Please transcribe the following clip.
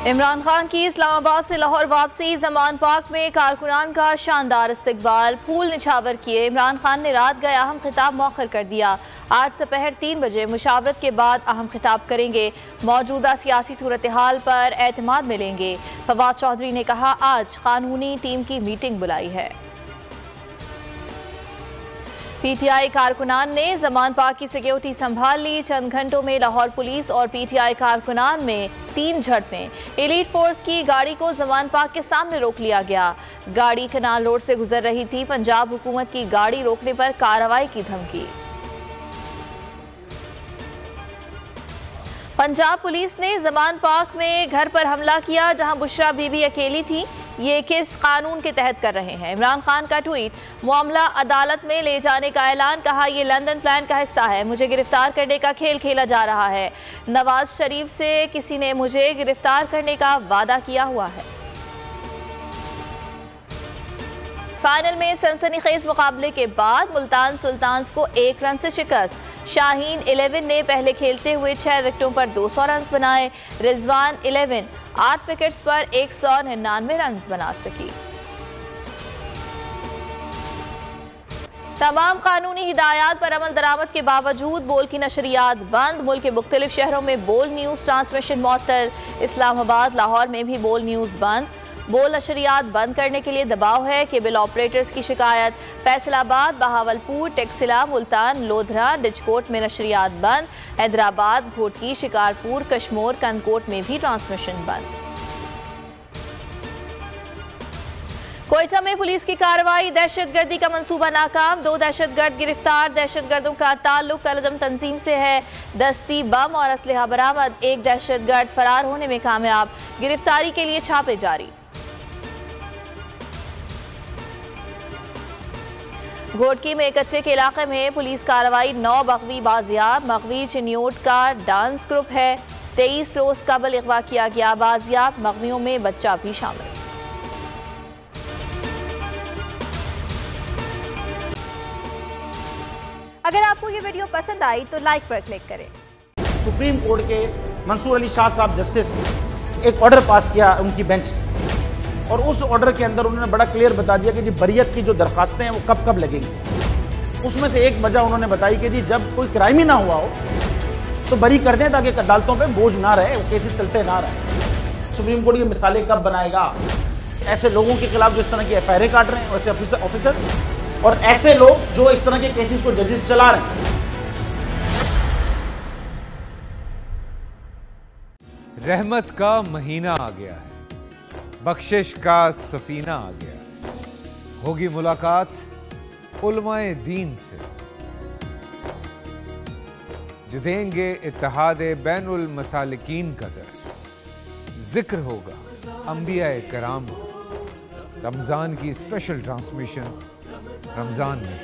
इमरान खान की इस्लामाबाद से लाहौर वापसी, जमान पार्क में कारकुनान का शानदार इस्तकबाल, फूल निछावर किए। इमरान खान ने रात गए अहम खिताब मौखर कर दिया। आज दोपहर 3 बजे मुशावरत के बाद अहम खिताब करेंगे। मौजूदा सियासी सूरत हाल पर एतमाद मिलेंगे। फवाद चौधरी ने कहा, आज कानूनी टीम की मीटिंग बुलाई है। पीटीआई कारकुनान ने जमान पार्क की सिक्योरिटी संभाल ली। चंद घंटों में लाहौर पुलिस और पीटीआई कारकुनान में 3 झड़पें। एलीट फोर्स की गाड़ी को जमान पार्क के सामने रोक लिया गया। गाड़ी कनाल रोड से गुजर रही थी। पंजाब हुकूमत की गाड़ी रोकने पर कार्रवाई की धमकी। पंजाब पुलिस ने जमान पार्क में घर पर हमला किया जहां बुशरा बीबी अकेली थी। ये किस कानून के तहत कर रहे हैं? इमरान खान का ट्वीट, मामला अदालत में ले जाने का ऐलान। कहा, यह लंदन प्लान का हिस्सा है। मुझे गिरफ्तार करने का खेल खेला जा रहा है। नवाज शरीफ से किसी ने मुझे गिरफ्तार करने का वादा किया हुआ है। फाइनल में सनसनीखेज मुकाबले के बाद मुल्तान सुल्तान्स को 1 रन से शिकस्त। शाहीन 11 ने पहले खेलते हुए 6 विकेटों पर 200 रन बनाए। रिजवान 11 8 विकेट्स पर 199 रन बना सकी। तमाम कानूनी हिदायत पर अमल दरामद के बावजूद बोल की नशरियात बंद। मुल्क के मुख्तलिफ शहरों में बोल न्यूज़ ट्रांसमिशन मुअत्तल। इस्लामाबाद, लाहौर में भी बोल न्यूज़ बंद। बोल नशरियात बंद करने के लिए दबाव है। केबल ऑपरेटर्स की शिकायत। फैसलाबाद, बहावलपुर, टेक्सिला, मुल्तान, लोधरा, डिजकोट में नशरियात बंद। हैदराबाद, घोटकी, शिकारपुर, कश्मोर, कनकोट में भी ट्रांसमिशन बंद। कोयटा में पुलिस की कार्रवाई, दहशतगर्दी का मंसूबा नाकाम। 2 दहशतगर्द गिरफ्तार। दहशतगर्दों का ताल्लुक अलअदम तंजीम से है। दस्ती बम और असलहा बरामद। 1 दहशतगर्द फरार होने में कामयाब। गिरफ्तारी के लिए छापे जारी। घोटकी में कच्चे के इलाके में पुलिस कार्रवाई। 9 मगवी बाजियाब। मगवी चिन्योट का डांस ग्रुप है। 23 रोज कबल अगवा किया गया। बाजियाब मगवियों में बच्चा भी शामिल। अगर आपको ये वीडियो पसंद आई तो लाइक पर क्लिक करें। सुप्रीम कोर्ट के मंसूर अली शाह साहब जस्टिस एक ऑर्डर पास किया उनकी बेंच ने, और उस ऑर्डर के अंदर उन्होंने बड़ा क्लियर बता दिया कि जी बरियत की जो दरखास्तें हैं वो कब कब लगेंगी। उसमें से एक वजह उन्होंने बताई कि जी जब कोई क्राइम ही ना हुआ हो तो बरी कर दें ताकि अदालतों पे बोझ ना रहे, वो केसेस चलते ना रहे। सुप्रीम कोर्ट की मिसालें कब बनाएगा? ऐसे लोगों के खिलाफ जो इस तरह की FIR काट रहे हैं, वैसे ऑफिसर्स, और ऐसे लोग जो इस तरह के केसेस को जजेस चला रहे हैं। रहमत का महीना आ गया है, बख्शिश का सफीना आ गया। होगी मुलाकात उलमाए दीन से, जो देंगे इत्तेहादे बैनुल मसालिकीन का दर्स। जिक्र होगा अंबियाए कराम का। रमजान की स्पेशल ट्रांसमिशन रमजान में।